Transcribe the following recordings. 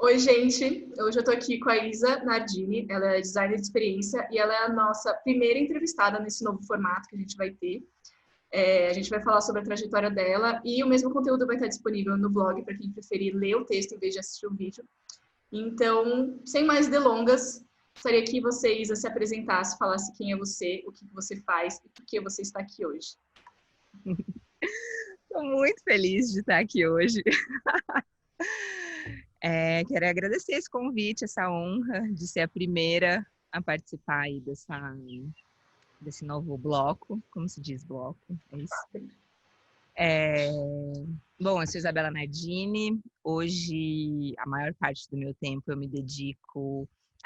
Oi, gente. Hoje eu tô aqui com a Isa Nardini. Ela é designer de experiência e ela é a nossa primeira entrevistada nesse novo formato que a gente vai ter. A gente vai falar sobre a trajetória dela e o mesmo conteúdo vai estar disponível no blog para quem preferir ler o texto em vez de assistir o vídeo. Então, sem mais delongas, gostaria que você, Isa, se apresentasse, falasse quem é você, o que você faz e por que você está aqui hoje. Estou muito feliz de estar aqui hoje. Quero agradecer esse convite, essa honra de ser a primeira a participar aí desse novo bloco. Como se diz bloco? É isso? Bom, eu sou Isabela Nardini. Hoje, a maior parte do meu tempo a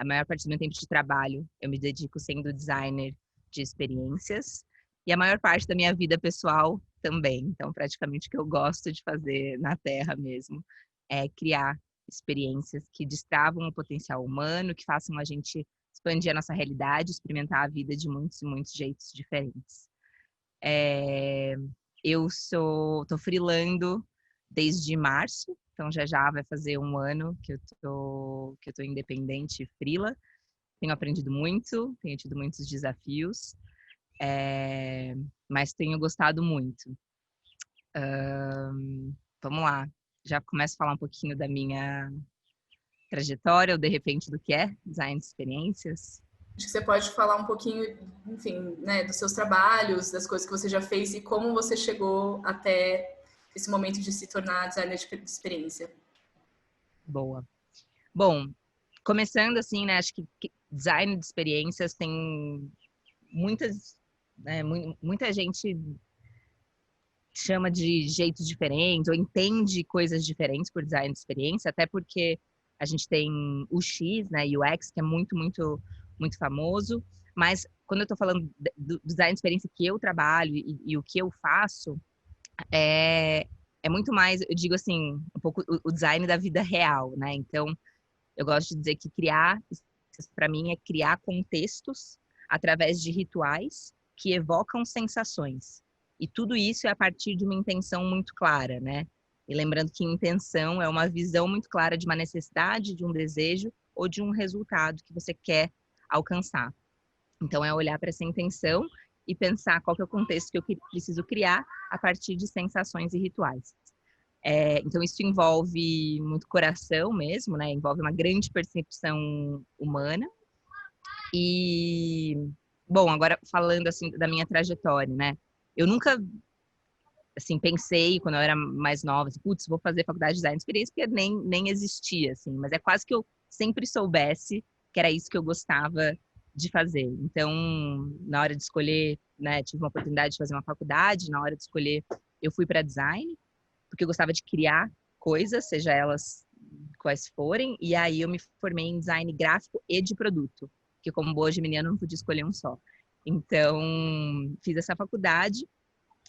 maior parte do meu tempo de trabalho, eu me dedico sendo designer de experiências. E a maior parte da minha vida pessoal também. Então, praticamente o que eu gosto de fazer na Terra mesmo é criar experiências que destravam o potencial humano, que façam a gente expandir a nossa realidade, experimentar a vida de muitos e muitos jeitos diferentes. Eu tô freelando desde março, então já vai fazer um ano que eu tô independente e freela. Tenho aprendido muito, tenho tido muitos desafios, mas tenho gostado muito. Vamos lá, já começo a falar um pouquinho da minha trajetória, ou de repente do que é design de experiências. Acho que você pode falar um pouquinho, enfim, né, dos seus trabalhos, das coisas que você já fez e como você chegou até esse momento de se tornar designer de experiência. Boa. Bom, começando assim, né, acho que design de experiências tem muita gente chama de jeitos diferentes ou entende coisas diferentes por design de experiência, até porque a gente tem o X, né, UX, que é muito famoso, mas quando eu estou falando do design de experiência que eu trabalho e o que eu faço, é muito mais, eu digo assim, um pouco o design da vida real, né? Então, eu gosto de dizer que criar, para mim, é criar contextos através de rituais que evocam sensações. E tudo isso é a partir de uma intenção muito clara, né? E lembrando que intenção é uma visão muito clara de uma necessidade, de um desejo ou de um resultado que você quer alcançar. Então, é olhar para essa intenção e pensar qual que é o contexto que eu preciso criar a partir de sensações e rituais. Então, isso envolve muito coração mesmo, né? Envolve uma grande percepção humana. E, bom, agora falando assim da minha trajetória, né? Eu nunca, assim, pensei quando eu era mais nova, assim, putz, vou fazer faculdade de design de experiência, porque nem existia, assim. Mas é quase que eu sempre soubesse que era isso que eu gostava de fazer. Então, na hora de escolher, né, tive uma oportunidade de fazer uma faculdade, na hora de escolher, eu fui para design, porque eu gostava de criar coisas, seja elas quais forem, e aí eu me formei em design gráfico e de produto, porque como boa geminiana eu não podia escolher um só. Então, fiz essa faculdade,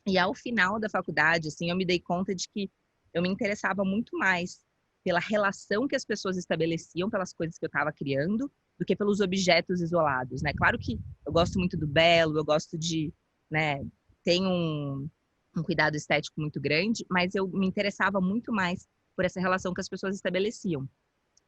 e ao final da faculdade, assim, eu me dei conta de que eu me interessava muito mais pela relação que as pessoas estabeleciam pelas coisas que eu estava criando, do que pelos objetos isolados, né? Claro que eu gosto muito do belo, eu gosto de, né, tem um cuidado estético muito grande, mas eu me interessava muito mais por essa relação que as pessoas estabeleciam.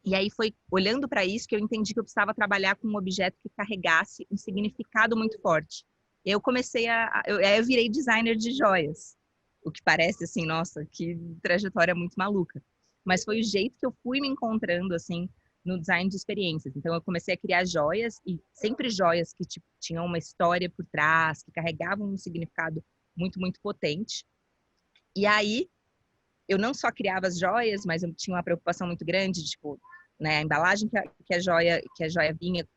E aí foi olhando para isso que eu entendi que eu precisava trabalhar com um objeto que carregasse um significado muito forte. E eu comecei eu virei designer de joias, o que parece assim, nossa, que trajetória muito maluca. Mas foi o jeito que eu fui me encontrando assim no design de experiências. Então eu comecei a criar joias e sempre joias que tipo, tinham uma história por trás, que carregavam um significado muito potente. E aí eu não só criava as joias, mas eu tinha uma preocupação muito grande, tipo, né, a embalagem que a joia vinha,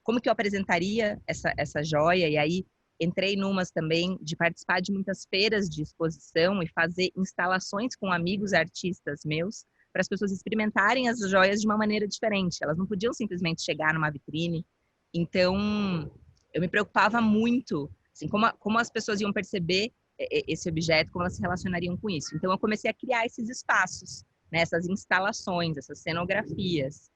como que eu apresentaria essa joia, e aí entrei numas também de participar de muitas feiras de exposição e fazer instalações com amigos artistas meus, para as pessoas experimentarem as joias de uma maneira diferente. Elas não podiam simplesmente chegar numa vitrine. Então, eu me preocupava muito, assim, como as pessoas iam perceber esse objeto, como elas se relacionariam com isso. Então, eu comecei a criar esses espaços, né, essas instalações, essas cenografias.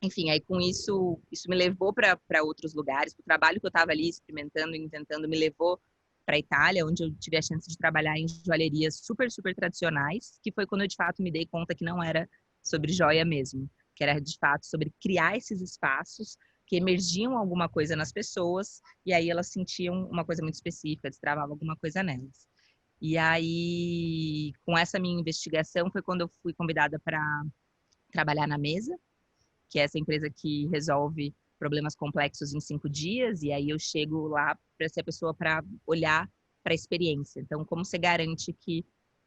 Enfim, aí com isso me levou para outros lugares. O trabalho que eu estava ali experimentando e tentando me levou para a Itália, onde eu tive a chance de trabalhar em joalherias super, super tradicionais, que foi quando eu, de fato, me dei conta que não era sobre joia mesmo, que era, de fato, sobre criar esses espaços que emergiam alguma coisa nas pessoas, e aí elas sentiam uma coisa muito específica, destravava alguma coisa nelas. E aí, com essa minha investigação, foi quando eu fui convidada para trabalhar na Mesa, que é essa empresa que resolve problemas complexos em 5 dias, e aí eu chego lá para ser a pessoa para olhar para a experiência. Então, como você garante que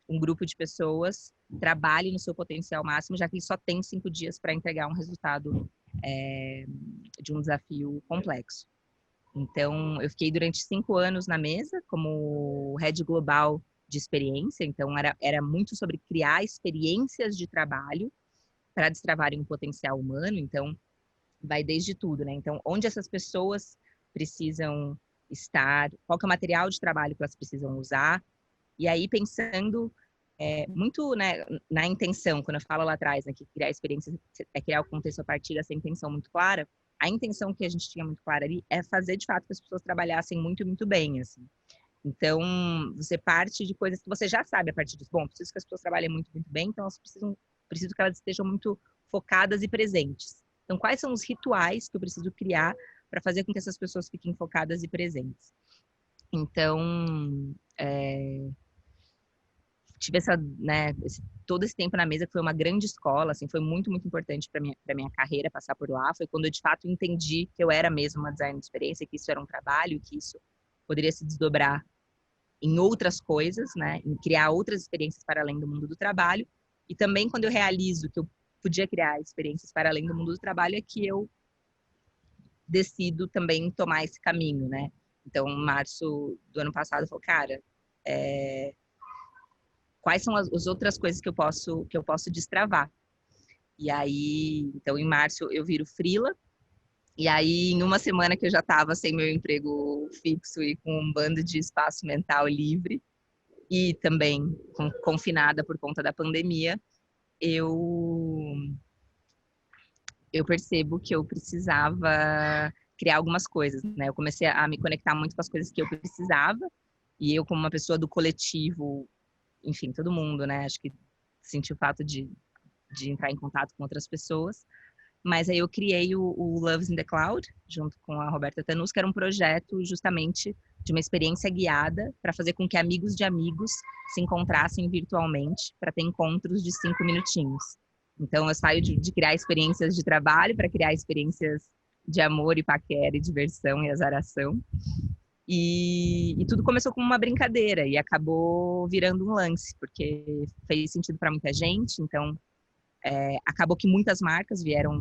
um grupo de pessoas trabalhe no seu potencial máximo, já que ele só tem 5 dias para entregar um resultado de um desafio complexo. Então, eu fiquei durante 5 anos na Mesa como head global de experiência. Então, era muito sobre criar experiências de trabalho para destravarem um potencial humano. Então, vai desde tudo, né? Então, onde essas pessoas precisam estar, qual que é o material de trabalho que elas precisam usar. E aí, pensando muito, né, na intenção, quando eu falo lá atrás, né, que criar experiências é criar o contexto a partir dessa intenção muito clara, a intenção que a gente tinha muito clara ali é fazer, de fato, que as pessoas trabalhassem muito, muito bem, assim. Então, você parte de coisas que você já sabe a partir disso. Bom, preciso que as pessoas trabalhem muito, muito bem, então elas preciso que elas estejam muito focadas e presentes. Então, quais são os rituais que eu preciso criar para fazer com que essas pessoas fiquem focadas e presentes? Então, tive todo esse tempo na Mesa, que foi uma grande escola, assim, foi muito, muito importante para minha carreira passar por lá. Foi quando eu, de fato, entendi que eu era mesmo uma designer de experiência, que isso era um trabalho, que isso poderia se desdobrar em outras coisas, né, em criar outras experiências para além do mundo do trabalho. E também quando eu realizo que eu podia criar experiências para além do mundo do trabalho, é que eu decido também tomar esse caminho, né? Então, em março do ano passado, eu falei, cara, quais são as outras coisas que eu posso destravar? E aí, então, em março eu viro freela. E aí, em uma semana que eu já estava sem meu emprego fixo e com um bando de espaço mental livre, e também confinada por conta da pandemia, eu percebo que eu precisava criar algumas coisas, né? Eu comecei a me conectar muito com as coisas que eu precisava, e eu, como uma pessoa do coletivo, enfim, todo mundo, né? Acho que senti o fato de entrar em contato com outras pessoas. Mas aí eu criei o Loves in the Cloud, junto com a Roberta Tanus, que era um projeto justamente de uma experiência guiada para fazer com que amigos de amigos se encontrassem virtualmente para ter encontros de 5 minutinhos. Então, eu saio de criar experiências de trabalho para criar experiências de amor e paquera e diversão e azaração. E tudo começou como uma brincadeira e acabou virando um lance, porque fez sentido para muita gente. Então, acabou que muitas marcas vieram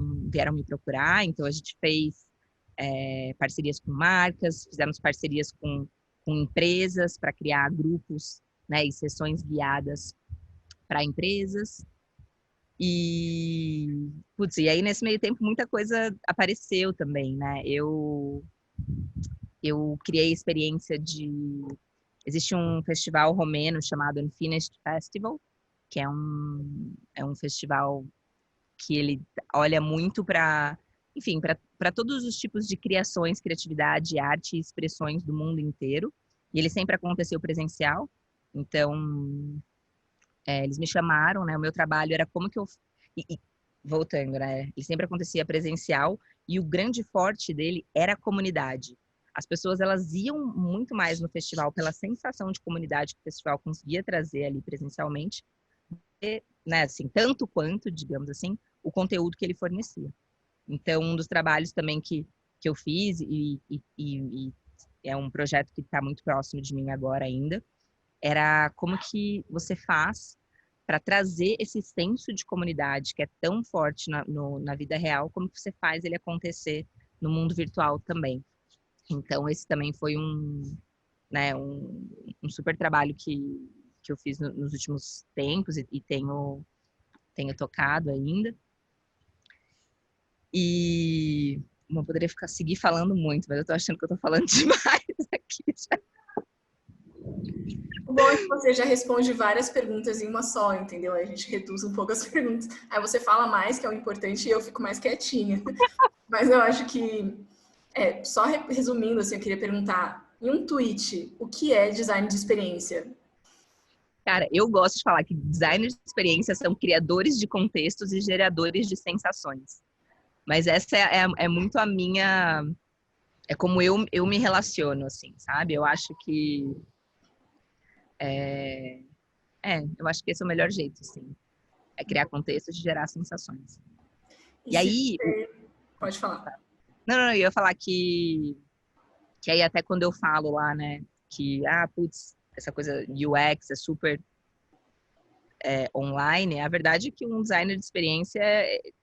me procurar. Então, a gente fez parcerias com marcas, fizemos parcerias com empresas para criar grupos, né, e sessões guiadas para empresas. E aí nesse meio tempo muita coisa apareceu também, né? Eu criei experiência existe um festival romeno chamado Unfinished Festival, que é um festival que ele olha muito para, enfim, para todos os tipos de criações, criatividade, arte e expressões do mundo inteiro. E ele sempre aconteceu presencial. Então, eles me chamaram, né? O meu trabalho era como que eu... voltando, né? Ele sempre acontecia presencial e o grande forte dele era a comunidade. As pessoas, elas iam muito mais no festival pela sensação de comunidade que o festival conseguia trazer ali presencialmente, né, assim, tanto quanto, digamos assim, o conteúdo que ele fornecia. Então, um dos trabalhos também que eu fiz, e é um projeto que está muito próximo de mim agora ainda, era como que você faz para trazer esse senso de comunidade que é tão forte na vida real, como que você faz ele acontecer no mundo virtual também. Então, esse também foi um super trabalho que eu fiz nos últimos tempos e tenho tocado ainda. E não poderia seguir falando muito, mas eu tô achando que eu tô falando demais aqui já. O bom é que você já responde várias perguntas em uma só, entendeu? Aí a gente reduz um pouco as perguntas. Aí você fala mais, que é o importante, e eu fico mais quietinha. Mas eu acho que, só resumindo, assim, eu queria perguntar, em um tweet, o que é design de experiência? Cara, eu gosto de falar que designers de experiência são criadores de contextos e geradores de sensações. Mas essa é muito a minha... É como eu me relaciono, assim, sabe? Eu acho que... eu acho que esse é o melhor jeito, assim. É criar contextos e gerar sensações. E E se aí... você... Pode falar. Não, eu ia falar que aí até quando eu falo lá, né, que, putz, essa coisa UX é super online, a verdade é que um designer de experiência,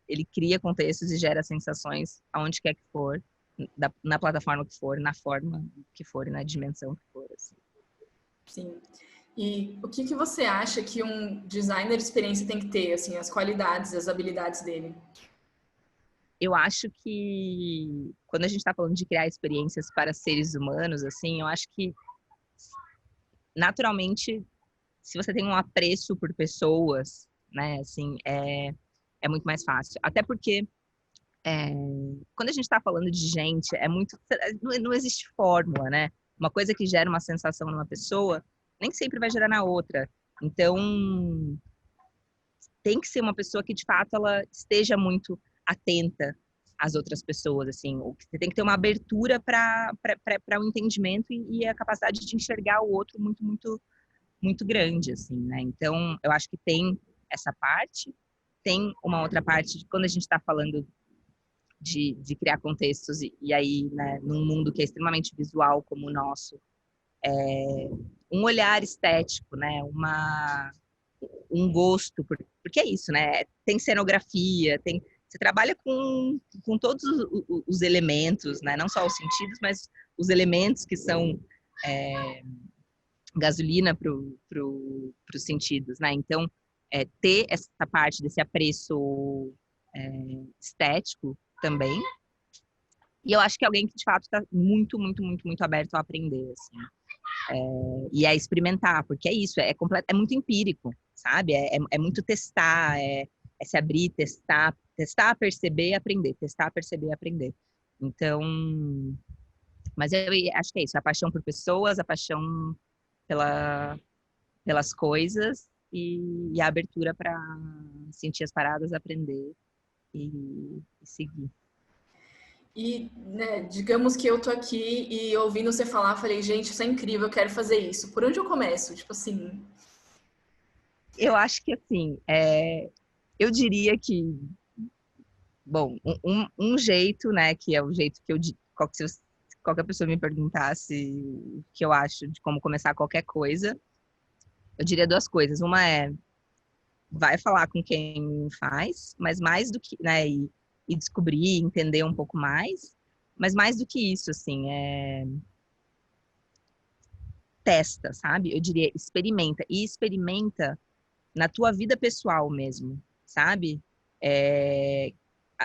ele cria contextos e gera sensações aonde quer que for, na plataforma que for, na forma que for, na dimensão que for, assim. Sim. E o que você acha que um designer de experiência tem que ter, assim, as qualidades, as habilidades dele? Eu acho que quando a gente está falando de criar experiências para seres humanos, assim, eu acho que naturalmente, se você tem um apreço por pessoas, né, assim, é muito mais fácil. Até porque quando a gente está falando de gente, não existe fórmula, né? Uma coisa que gera uma sensação numa pessoa, nem sempre vai gerar na outra. Então, tem que ser uma pessoa que, de fato, ela esteja muito atenta às outras pessoas, assim. Você tem que ter uma abertura para o entendimento e a capacidade de enxergar o outro muito, muito, muito grande, assim, né? Então, eu acho que tem essa parte. Tem uma outra parte de quando a gente está falando de criar contextos e aí, né, num mundo que é extremamente visual como o nosso, um olhar estético, né, um gosto, porque é isso, né, tem cenografia, você trabalha com todos os elementos, né, não só os sentidos, mas os elementos que são gasolina para os sentidos, né, então ter essa parte desse apreço estético também. E eu acho que é alguém que, de fato, está muito, muito, muito, muito aberto a aprender, assim. E a experimentar, porque é isso, é muito empírico, sabe? É muito testar, é se abrir, testar, perceber, aprender, testar, perceber, aprender. Então, mas eu acho que é isso, a paixão por pessoas, a paixão pelas coisas e a abertura para sentir as paradas, aprender e seguir. E, né, digamos que eu tô aqui e ouvindo você falar, falei, gente, isso é incrível, eu quero fazer isso. Por onde eu começo? Tipo assim. Eu acho que, assim, eu diria que, bom, um jeito, né, que é o jeito que se qualquer pessoa me perguntasse o que eu acho de como começar qualquer coisa, eu diria duas coisas. Uma é, vai falar com quem faz, mas mais do que, né, e descobrir, entender um pouco mais, mas mais do que isso, assim, testa, sabe? Eu diria, experimenta. E experimenta na tua vida pessoal mesmo, sabe?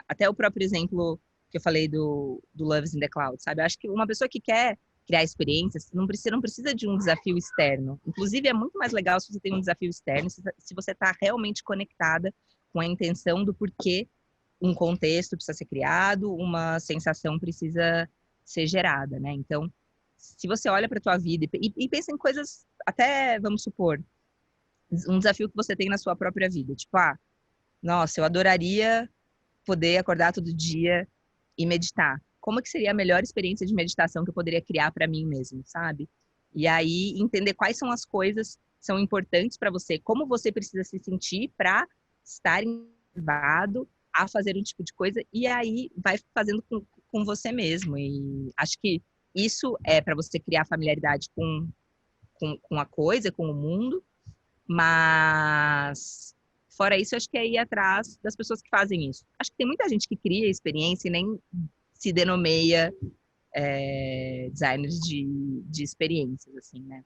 Até o próprio exemplo que eu falei do Loves in the Cloud, sabe? Eu acho que uma pessoa que quer criar experiências não precisa de um desafio externo. Inclusive, é muito mais legal se você tem um desafio externo, se você está realmente conectada com a intenção do porquê um contexto precisa ser criado, uma sensação precisa ser gerada, né? Então, se você olha para a tua vida e pensa em coisas, até, vamos supor, um desafio que você tem na sua própria vida. Tipo, nossa, eu adoraria poder acordar todo dia e meditar. Como que seria a melhor experiência de meditação que eu poderia criar para mim mesmo, sabe? E aí entender quais são as coisas que são importantes para você, como você precisa se sentir para estar motivado a fazer um tipo de coisa e aí vai fazendo com você mesmo. E acho que isso é para você criar familiaridade com a coisa, com o mundo, mas fora isso, acho que é ir atrás das pessoas que fazem isso. Acho que tem muita gente que cria experiência e nem se denomeia designers de experiências, assim, né?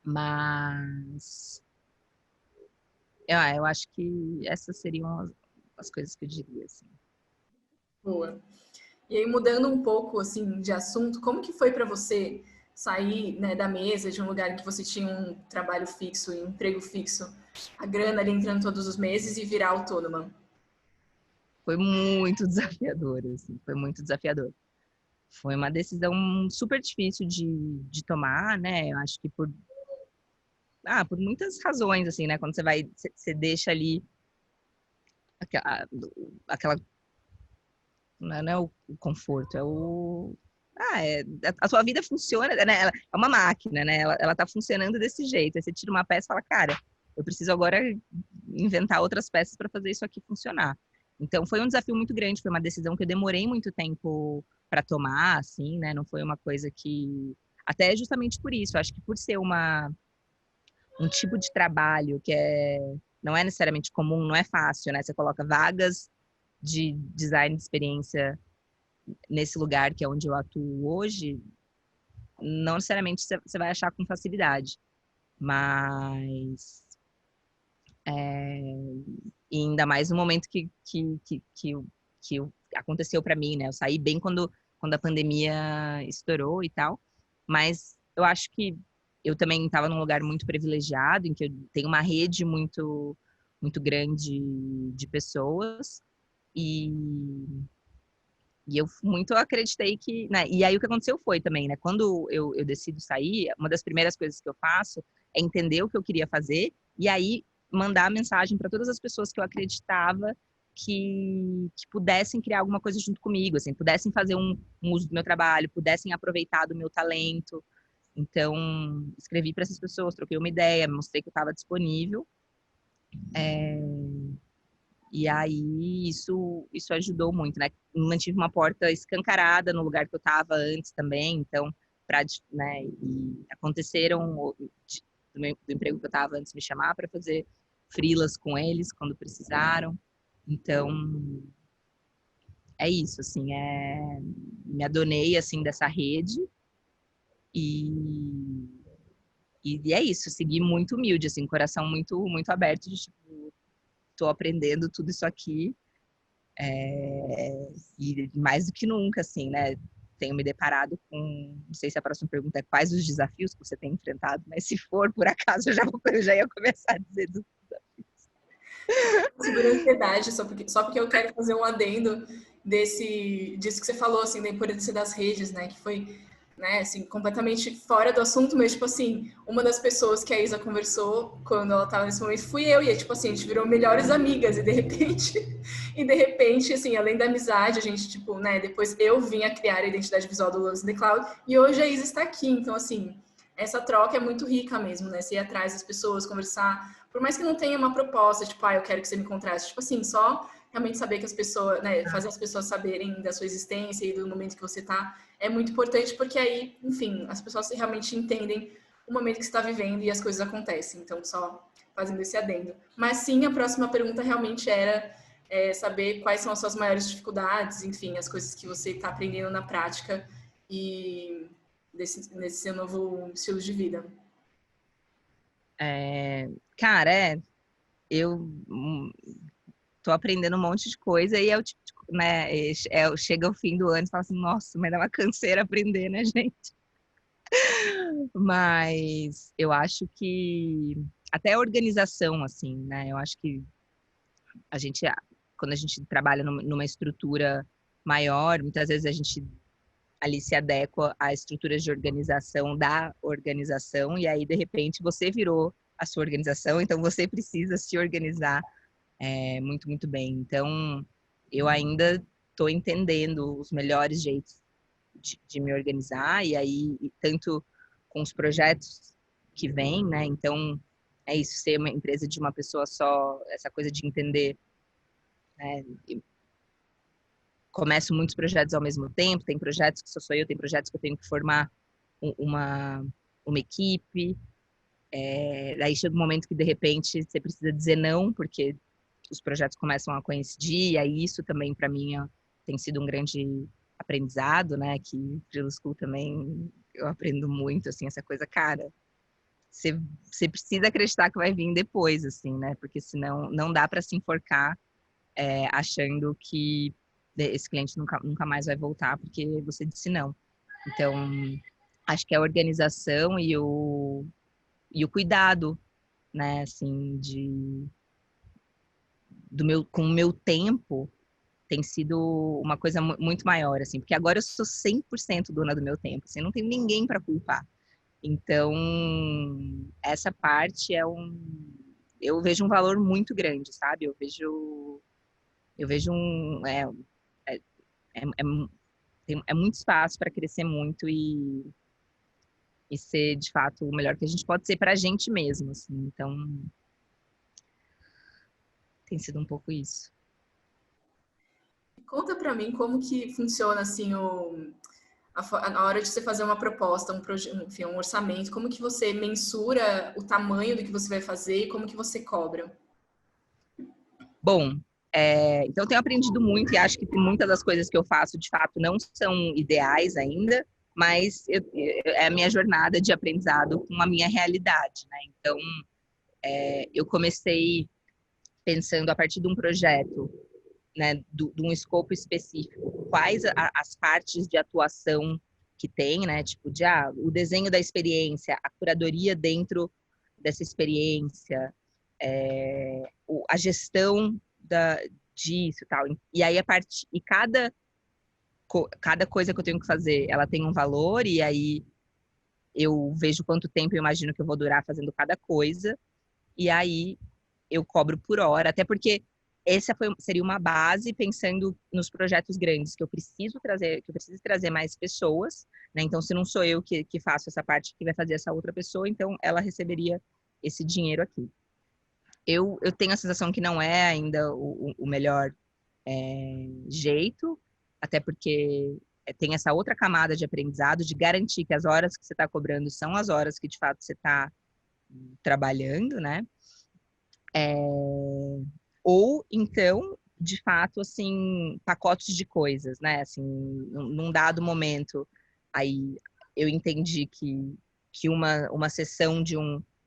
Mas eu acho que essas seriam as coisas que eu diria, assim. Boa. E aí, mudando um pouco, assim, de assunto, como que foi para você sair, né, da mesa de um lugar em que você tinha um trabalho fixo, um emprego fixo, a grana ali entrando todos os meses e virar autônoma? Foi muito desafiador, assim, foi muito desafiador. Foi uma decisão super difícil de tomar, né? Eu acho que por muitas razões, assim, né? Quando você deixa ali aquela não é o conforto, é o a sua vida funciona, né? Ela é uma máquina, né? Ela tá funcionando desse jeito. Aí você tira uma peça e fala, cara, eu preciso agora inventar outras peças para fazer isso aqui funcionar. Então foi um desafio muito grande, foi uma decisão que eu demorei muito tempo para tomar, assim, né? Não foi uma coisa que até justamente por isso, acho que por ser um tipo de trabalho que não é necessariamente comum, não é fácil, né? Você coloca vagas de design de experiência nesse lugar que é onde eu atuo hoje, não necessariamente você vai achar com facilidade, mas e ainda mais no momento que aconteceu para mim, né? Eu saí bem quando a pandemia estourou e tal, mas eu acho que eu também estava num lugar muito privilegiado, em que eu tenho uma rede muito grande de pessoas e eu muito acreditei que, né? E aí o que aconteceu foi também, né? Quando eu decido sair, uma das primeiras coisas que eu faço é entender o que eu queria fazer e aí mandar mensagem para todas as pessoas que eu acreditava que pudessem criar alguma coisa junto comigo, assim, pudessem fazer um uso do meu trabalho, pudessem aproveitar do meu talento. Então, escrevi para essas pessoas, troquei uma ideia, mostrei que eu estava disponível. E aí isso ajudou muito, né? Mantive uma porta escancarada no lugar que eu estava antes também, então para, né? E aconteceram do emprego que eu estava antes me chamar para fazer freelas com eles quando precisaram. Então é isso, assim, me adonei assim dessa rede e e é isso, segui muito humilde, assim, coração muito aberto de tipo, tô aprendendo tudo isso aqui. E mais do que nunca, assim, né? Tenho me deparado com, não sei se a próxima pergunta é quais os desafios que você tem enfrentado, mas se for, por acaso, eu já ia começar a dizer dos Segura a ansiedade, só porque eu quero fazer um adendo disso que você falou, assim, da importância das redes, né? Que foi, né, assim, completamente fora do assunto, mas, tipo assim, uma das pessoas que a Isa conversou quando ela tava nesse momento fui eu, e, tipo assim, a gente virou melhores amigas, e de repente, assim, além da amizade, a gente, tipo, né, depois eu vim a criar a identidade visual do Loves in the Cloud, e hoje a Isa está aqui, então, assim, essa troca é muito rica mesmo, né? Você ir atrás das pessoas, conversar, por mais que não tenha uma proposta, tipo, eu quero que você me contraste, tipo assim, só realmente saber que as pessoas, né, fazer as pessoas saberem da sua existência e do momento que você tá, é muito importante, porque aí, enfim, as pessoas realmente entendem o momento que você está vivendo e as coisas acontecem. Então, só fazendo esse adendo. Mas sim, a próxima pergunta realmente era saber quais são as suas maiores dificuldades, enfim, as coisas que você está aprendendo na prática e nesse seu novo estilo de vida. Cara, eu tô aprendendo um monte de coisa e é o tipo né, chega o fim do ano e fala assim, nossa, mas dá uma canseira aprender, né, gente? Mas eu acho que até a organização, assim, né? Eu acho que a gente, quando a gente trabalha numa estrutura maior, muitas vezes a gente ali se adequa a estruturas de organização da organização, e aí, de repente, você virou a sua organização, então você precisa se organizar muito bem. Então, eu ainda estou entendendo os melhores jeitos de me organizar, e aí, tanto com os projetos que vêm, né? Então, é isso, ser uma empresa de uma pessoa só, essa coisa de entender, né? Começo muitos projetos ao mesmo tempo, tem projetos que sou eu, tem projetos que eu tenho que formar uma, uma equipe, daí chega um momento que de repente você precisa dizer não, porque os projetos começam a coincidir, e aí isso também para mim tem sido um grande aprendizado, né, que pelo School também eu aprendo muito, assim, essa coisa, cara, você precisa acreditar que vai vir depois, assim, né, porque senão não dá para se enforcar achando que esse cliente nunca mais vai voltar porque você disse não. Então, acho que a organização e o cuidado, né, assim, com o meu tempo tem sido uma coisa muito maior, assim, porque agora eu sou 100% dona do meu tempo, assim, não tenho ninguém para culpar. Então, essa parte eu vejo um valor muito grande, sabe? Eu vejo é, é, é, é muito espaço para crescer muito e ser, de fato, o melhor que a gente pode ser para a gente mesmo, assim. Então, tem sido um pouco isso. Conta para mim como que funciona assim na hora de você fazer uma proposta, enfim, um orçamento, como que você mensura o tamanho do que você vai fazer e como que você cobra? Bom, então eu tenho aprendido muito e acho que muitas das coisas que eu faço, de fato, não são ideais ainda, mas é a minha jornada de aprendizado com a minha realidade, né? Então, eu comecei pensando a partir de um projeto, né, de um escopo específico, quais as partes de atuação que tem, né, tipo o desenho da experiência, a curadoria dentro dessa experiência, a gestão disso e tal. E aí cada coisa que eu tenho que fazer, ela tem um valor e aí eu vejo quanto tempo eu imagino que eu vou durar fazendo cada coisa e aí eu cobro por hora, até porque seria uma base pensando nos projetos grandes que eu preciso trazer mais pessoas, né? Então, se não sou eu que faço essa parte, que vai fazer essa outra pessoa, então ela receberia esse dinheiro aqui. Eu tenho a sensação que não é ainda o melhor jeito, até porque tem essa outra camada de aprendizado, de garantir que as horas que você está cobrando são as horas que de fato você está trabalhando, né? Ou então, de fato, assim, pacotes de coisas, né? Assim, num dado momento, aí eu entendi que uma sessão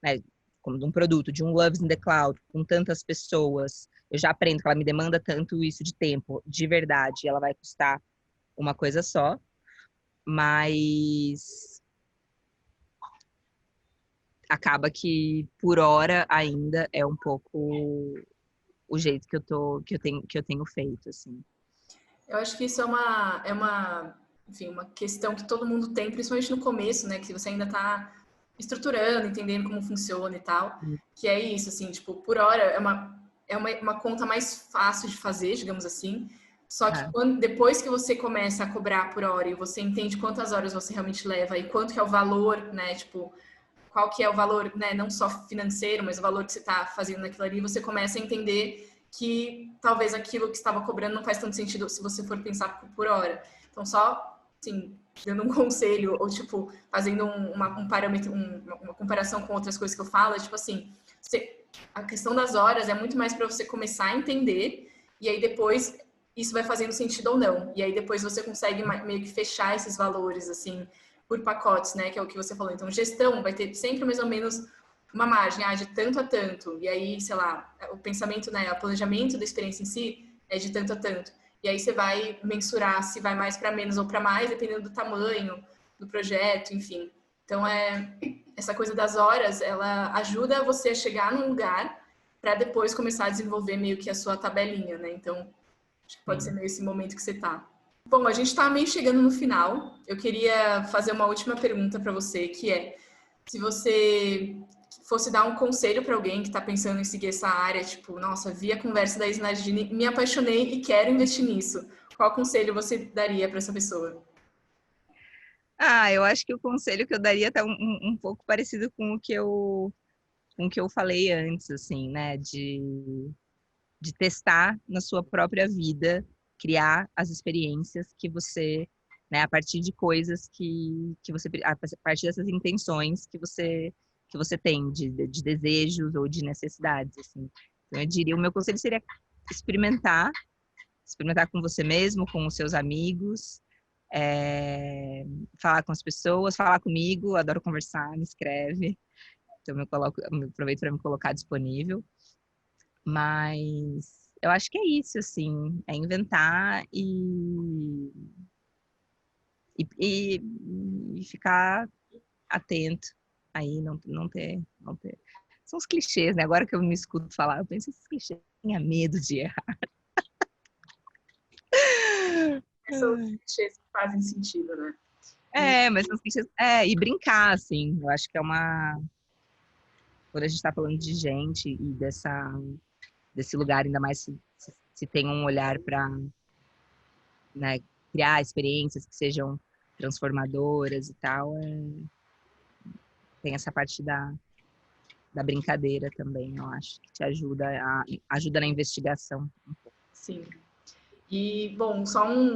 né, como de um produto, de um Loves in the Cloud, com tantas pessoas, eu já aprendo que ela me demanda tanto isso de tempo, de verdade, ela vai custar uma coisa só, mas acaba que por hora ainda é um pouco o jeito que eu tenho feito, assim. Eu acho que isso enfim, uma questão que todo mundo tem, principalmente no começo, né? Que você ainda está estruturando, entendendo como funciona e tal. Que é isso, assim, tipo, por hora uma conta mais fácil de fazer, digamos assim. Só que depois que você começa a cobrar por hora e você entende quantas horas você realmente leva e quanto que é o valor, né? Tipo, qual que é o valor, né? Não só financeiro, mas o valor que você está fazendo naquilo ali, você começa a entender que talvez aquilo que estava cobrando não faz tanto sentido se você for pensar por hora. Então, só, assim, dando um conselho, ou, tipo, fazendo um parâmetro, uma comparação com outras coisas que eu falo, é, tipo assim, a questão das horas é muito mais para você começar a entender, e aí depois isso vai fazendo sentido ou não. E aí depois você consegue meio que fechar esses valores, assim, por pacotes, né, que é o que você falou. Então, gestão vai ter sempre mais ou menos uma margem, de tanto a tanto. E aí, sei lá, o pensamento, né, o planejamento da experiência em si é de tanto a tanto. E aí você vai mensurar se vai mais para menos ou para mais, dependendo do tamanho do projeto, enfim. Então, essa coisa das horas, ela ajuda você a chegar num lugar para depois começar a desenvolver meio que a sua tabelinha, né? Então, acho que pode ser meio esse momento que você tá. Bom, a gente está meio chegando no final. Eu queria fazer uma última pergunta para você, que é: se você fosse dar um conselho para alguém que está pensando em seguir essa área, tipo, nossa, vi a conversa da Isnadine, me apaixonei e quero investir nisso. Qual conselho você daria para essa pessoa? Eu acho que o conselho que eu daria tá um pouco parecido com o que eu falei antes, assim, né? De testar na sua própria vida, criar as experiências que você, né, a partir de coisas que você, a partir dessas intenções que você tem de desejos ou de necessidades, assim. Então, eu diria, o meu conselho seria experimentar, experimentar com você mesmo, com os seus amigos, falar com as pessoas, falar comigo, adoro conversar, me escreve, então eu aproveito para me colocar disponível. Mas eu acho que é isso, assim, é inventar e ficar atento aí, não ter. São os clichês, né? Agora que eu me escuto falar, eu penso esses clichês, tenha medo de errar. são os clichês que fazem sentido, né? Mas são clichês. E brincar, assim. Eu acho que é uma. Quando a gente tá falando de gente e desse lugar, ainda mais se tem um olhar para, né, criar experiências que sejam transformadoras e tal, tem essa parte da brincadeira também, eu acho, que te ajuda na investigação. Sim. E, bom,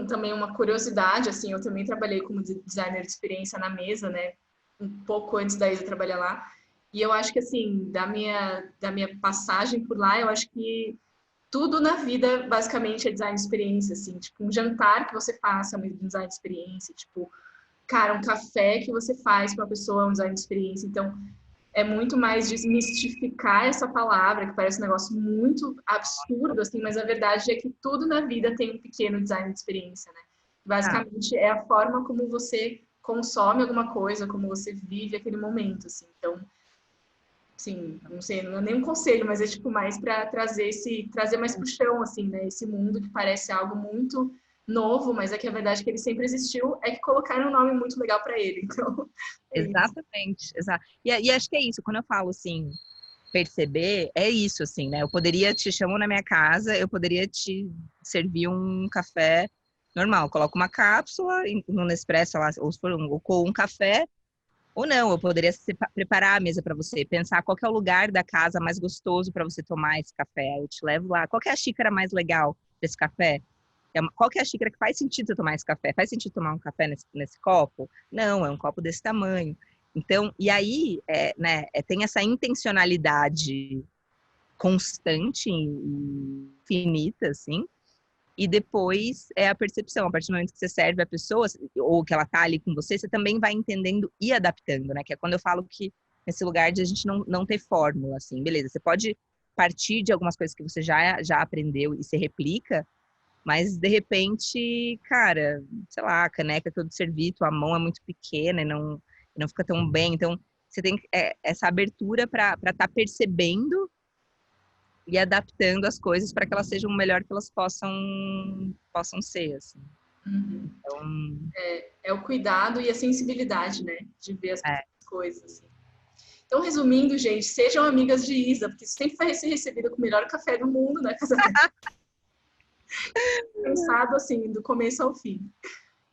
também uma curiosidade, assim, eu também trabalhei como designer de experiência na mesa, né? Um pouco antes da Isa trabalhar lá. E eu acho que, assim, da minha passagem por lá, eu acho que tudo na vida, basicamente, é design de experiência, assim. Tipo, um jantar que você faça é um design de experiência. Tipo, cara, um café que você faz para uma pessoa é um design de experiência. Então, é muito mais desmistificar essa palavra, que parece um negócio muito absurdo, assim, mas a verdade é que tudo na vida tem um pequeno design de experiência, né? Basicamente, é a forma como você consome alguma coisa, como você vive aquele momento, assim. Então, sim, não sei, não é nem um conselho, mas é tipo mais para trazer mais pro chão, assim, né? Esse mundo que parece algo muito novo, mas é que a verdade é que ele sempre existiu, é que colocaram um nome muito legal para ele. Então, é isso. Exatamente, exato. E acho que é isso, quando eu falo assim, perceber, é isso, assim, né? Eu poderia te chamar na minha casa, eu poderia te servir um café normal, coloco uma cápsula no Nespresso, lá, ou se for ou um café, ou não, eu poderia preparar a mesa para você, pensar qual que é o lugar da casa mais gostoso para você tomar esse café, eu te levo lá. Qual que é a xícara mais legal desse café? Qual que é a xícara que faz sentido você tomar esse café? Faz sentido tomar um café nesse copo? Não, é um copo desse tamanho. Então, e aí, né, tem essa intencionalidade constante e infinita, assim, e depois é a percepção. A partir do momento que você serve a pessoa, ou que ela tá ali com você, você também vai entendendo e adaptando, né? Que é quando eu falo que nesse lugar de a gente não ter fórmula, assim, beleza. Você pode partir de algumas coisas que você já aprendeu e se replica, mas, de repente, cara, sei lá, a caneca que eu te servi, tua mão é muito pequena e não fica tão bem. Então, você tem essa abertura para estar percebendo e adaptando as coisas para que elas sejam o melhor que elas possam ser, assim. Uhum. Então, É o cuidado e a sensibilidade, né? De ver as é, pequenas coisas, assim. Então, resumindo, gente, sejam amigas de Isa, porque sempre vai ser recebida com o melhor café do mundo, né? Pensado assim, do começo ao fim.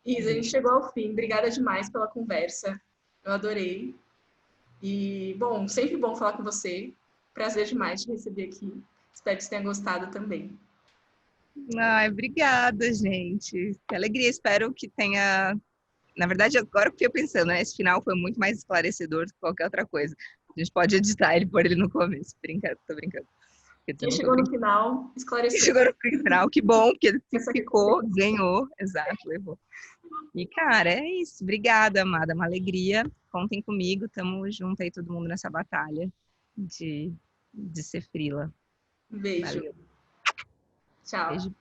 Isa, a gente chegou ao fim. Obrigada demais pela conversa. Eu adorei. E, bom, sempre bom falar com você. Prazer demais te receber aqui. Espero que você tenha gostado também. ai, obrigada, gente. Que alegria. Espero que tenha. Na verdade, agora que eu pensando, né? Esse final foi muito mais esclarecedor do que qualquer outra coisa. A gente pode editar ele, pôr ele no começo. Brincando, tô brincando. Quer dizer, Quem não tô chegou no brincando. final, Quem esclareceu chegou no final, que bom, porque ele essa ficou, questão. ganhou, exato, levou. E, cara, é isso. Obrigada, amada. Uma alegria. Contem comigo. Tamo junto aí, todo mundo nessa batalha de ser frila. Um beijo. Valeu. Tchau. Beijo.